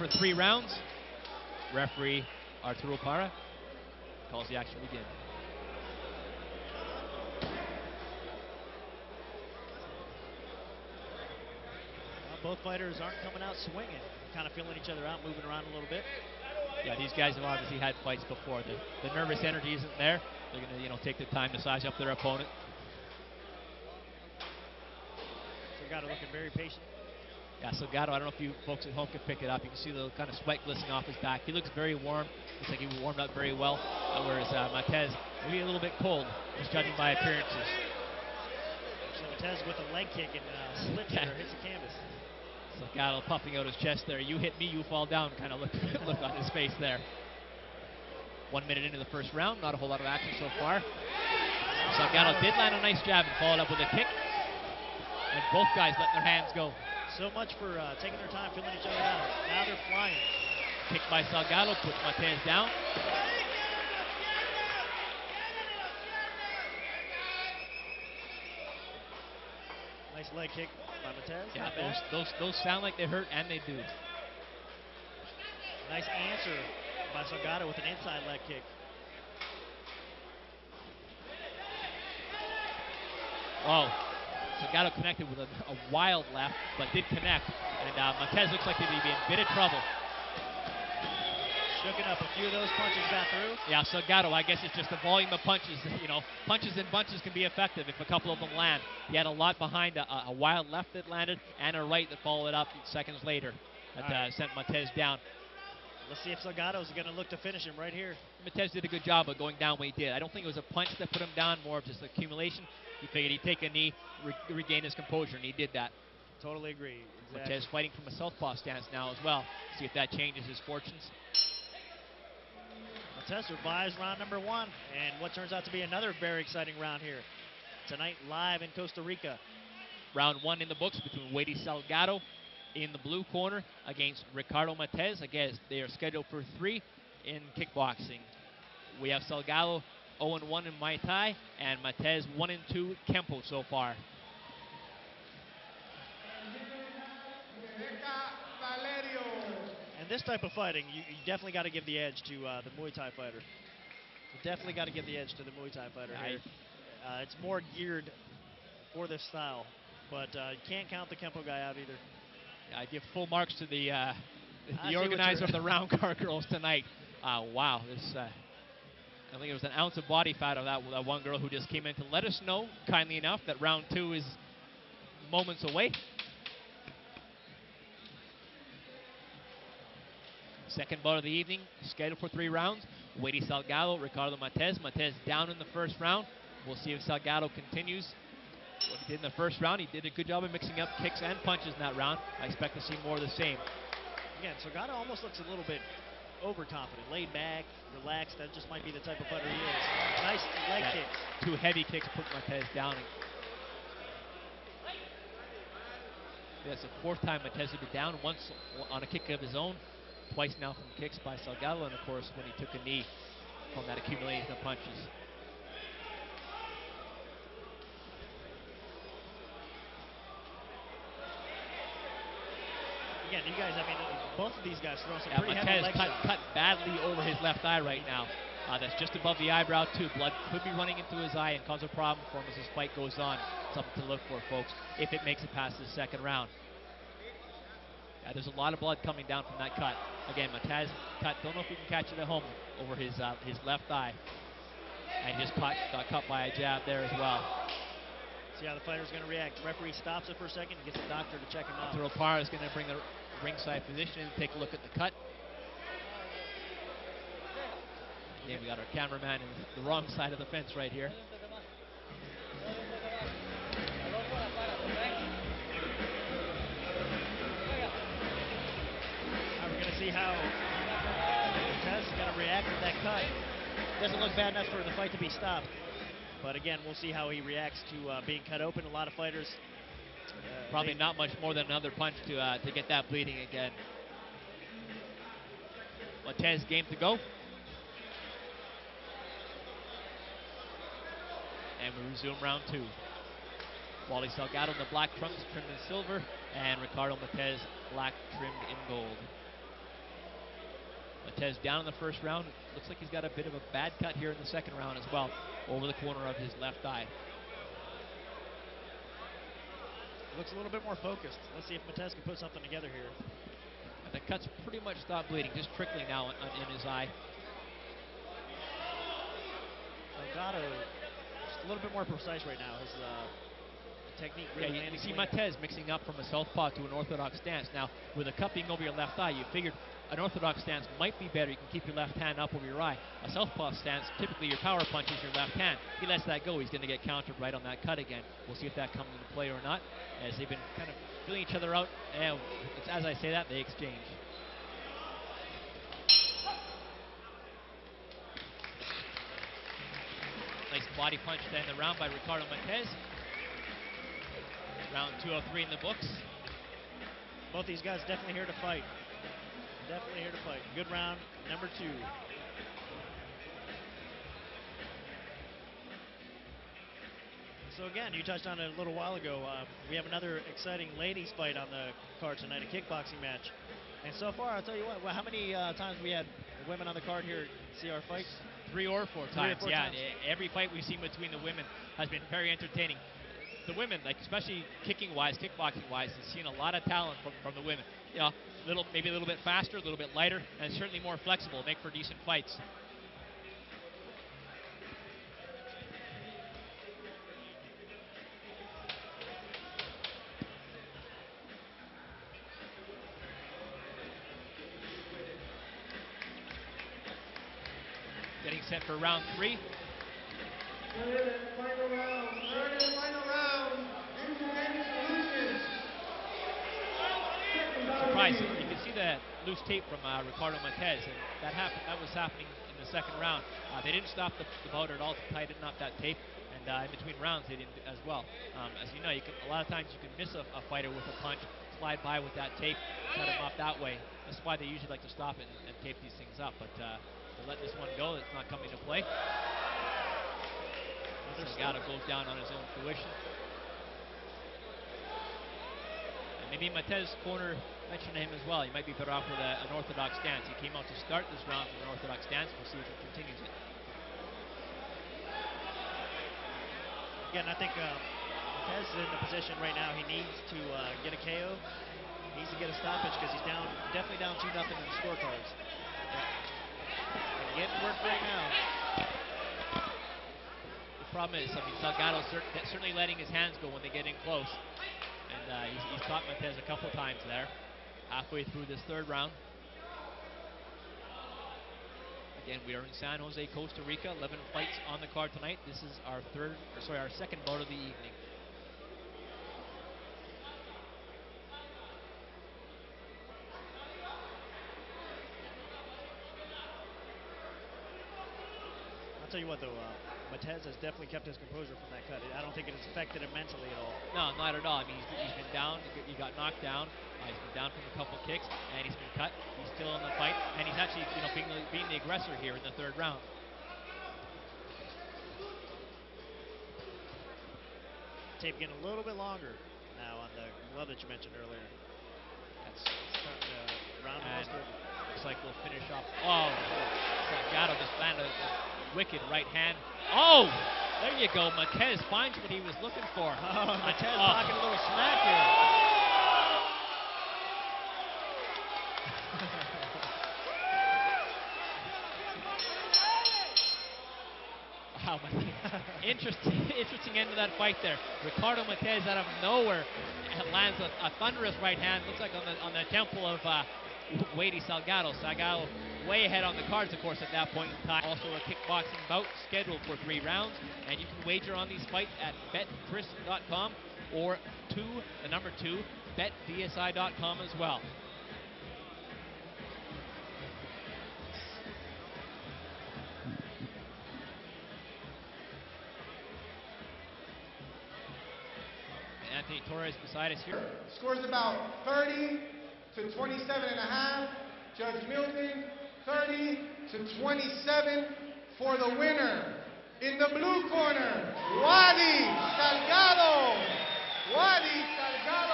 for 3 rounds. Referee Arturo Parra calls the action begin. Both fighters aren't coming out swinging. Kind of feeling each other out, moving around a little bit. Yeah, these guys have obviously had fights before. The nervous energy isn't there. They're going to, take the time to size up their opponent. Salgado looking very patient. Yeah, Salgado, I don't know if you folks at home can pick it up. You can see the kind of sweat glistening off his back. He looks very warm. Looks like he warmed up very well. Whereas Matez, maybe a little bit cold, just judging by appearances. So Matez with a leg kick and slips there, hits the canvas. Salgado puffing out his chest there. You hit me, you fall down kind of look on his face there. 1 minute into the first round, not a whole lot of action so far. Salgado did land a nice jab and followed up with a kick. And both guys letting their hands go. So much for taking their time, feeling each other out. Now they're flying. Kick by Salgado, puts Matez down. Nice leg kick by Matez. Yeah, those sound like they hurt, and they do. Nice answer by Salgado with an inside leg kick. Oh, Salgado connected with a wild left, but did connect. And Matez looks like he'd be in a bit of trouble. Shooking up a few of those punches got through. Yeah, Salgado, I guess it's just the volume of punches. Punches and bunches can be effective if a couple of them land. He had a lot behind, a wild left that landed and a right that followed up seconds later that sent Matez down. Let's see if Salgado's going to look to finish him right here. Matez did a good job of going down when he did. I don't think it was a punch that put him down, more of just accumulation. He figured he'd take a knee, regain his composure, and he did that. Totally agree. Exactly. Matez fighting from a southpaw stance now as well. See if that changes his fortunes. Matez survives round number 1, and what turns out to be another very exciting round here tonight live in Costa Rica. Round 1 in the books between Wady Salgado in the blue corner against Ricardo Matez. Again, they are scheduled for 3 in kickboxing. We have Salgado 0-1 in Muay Thai and Matez 1-2 Kempo so far. And this type of fighting, you definitely got to give the edge to the Muay Thai fighter. You definitely got to give the edge to the Muay Thai fighter here. It's more geared for this style, but you can't count the Kempo guy out either. I give full marks to the organizer of the round card girls tonight. Wow, this I think it was an ounce of body fat of that one girl who just came in to let us know, kindly enough, that round 2 is moments away. Second bout of the evening, scheduled for 3 rounds. Wady Salgado, Ricardo Matez. Matez down in the first round. We'll see if Salgado continues what he did in the first round. He did a good job of mixing up kicks and punches in that round. I expect to see more of the same. Again, Salgado almost looks a little bit overconfident, laid back, relaxed. That just might be the type of fighter he is. Nice leg kicks. 2 heavy kicks put Matez down. That's the 4th time Matez has been down, once on a kick of his own, twice now from kicks by Salgado, and of course when he took a knee from that accumulation of punches. Again, you guys, I mean, both of these guys throw some pretty heavy leg Matez shots. cut badly over his left eye right now. That's just above the eyebrow too. Blood could be running into his eye and cause a problem for him as this fight goes on. Something to look for, folks, if it makes it past the second round. Yeah, there's a lot of blood coming down from that cut. Again, Matez cut, don't know if you can catch it at home, over his left eye. And he just got cut by a jab there as well. See how the fighter's going to react. The referee stops it for a second and gets a doctor to check him out. Arturo Parra is going to bring the ringside physician in and take a look at the cut. Again, we got our cameraman in the wrong side of the fence right here. Now we're going to see how Matez is going to react to that cut. Doesn't look bad enough for the fight to be stopped. But again, we'll see how he reacts to being cut open. A lot of fighters... Probably not much more than another punch to get that bleeding again. Matez game to go. And we resume round 2. Wally Salgado in the black trunks trimmed in silver, and Ricardo Matez black trimmed in gold. Matez down in the first round. Looks like he's got a bit of a bad cut here in the second round as well, over the corner of his left eye. Looks a little bit more focused. Let's see if Matez can put something together here. The cut's pretty much stopped bleeding, just trickling now in his eye. Salgado just a little bit more precise right now. His technique really you see clean. Matez mixing up from a southpaw to an orthodox stance. Now, with a cut being over your left eye, you figured an orthodox stance might be better. You can keep your left hand up over your eye. A southpaw stance, typically your power punch is your left hand. He lets that go, he's going to get countered right on that cut again. We'll see if that comes into play or not, as they've been kind of feeling each other out. And it's, as I say that, they exchange. Nice body punch to end the round by Ricardo Matez. Round 203 in the books. Both these guys definitely here to fight. Definitely here to fight. Good round, number 2. So again, you touched on it a little while ago. We have another exciting ladies fight on the card tonight, a kickboxing match. And so far, I'll tell you what, how many times we had women on the card here see our fights? 3 or 4 times. 3 or 4 yeah, times. Every fight we've seen between the women has been very entertaining. The women, like especially kicking-wise, kickboxing-wise, has seen a lot of talent from the women. You know, maybe a little bit faster, a little bit lighter, and certainly more flexible, make for decent fights. Getting set for round 3. Third and final round. Independent Solutions. Surprise! You can see the loose tape from Ricardo Matez, and that was happening in the second round. They didn't stop the bout at all to tighten up that tape, and in between rounds they didn't as well. As you know, a lot of times you can miss a fighter with a punch, slide by with that tape, cut him off that way. That's why they usually like to stop it and tape these things up. But they're letting this one go. It's not coming to play. Salgado goes down on his own fruition. And maybe Matez's corner mentioned to him as well. He might be better off with an orthodox stance. He came out to start this round with an orthodox stance. We'll see if he continues it. Again, I think Matez is in the position right now. He needs to get a KO. He needs to get a stoppage because he's definitely down 2-0 in the scorecards. And getting work right now. The problem is, Salgado's certainly letting his hands go when they get in close. And he's caught Matez a couple times there, halfway through this third round. Again, we are in San Jose, Costa Rica. 11 fights on the card tonight. This is our second bout of the evening. I'll tell you what, though, Matez has definitely kept his composure from that cut. I don't think it has affected him mentally at all. No, not at all. I mean, he's been down. He got knocked down. He's been down from a couple kicks, and he's been cut. He's still in the fight, and he's actually, being the aggressor here in the third round. Tape getting a little bit longer now on the glove that you mentioned earlier. That's starting to round almost over. Looks like we'll finish off. Oh, Salgado just landed a wicked right hand. Oh, there you go. Matez finds what he was looking for. Oh, Matez talking a little smack here. Wow, interesting end to that fight there. Ricardo Matez out of nowhere lands a thunderous right hand. Looks like on the temple of Wady Salgado. Salgado way ahead on the cards, of course, at that point in time. Also a kickboxing bout scheduled for 3 rounds, and you can wager on these fights at betcris.com or the number 2, betvsi.com as well. Anthony Torres beside us here. Scores about 30 to 27.5. Judge Milton, 30 to 27 for the winner. In the blue corner, Wady Salgado. Wady Salgado.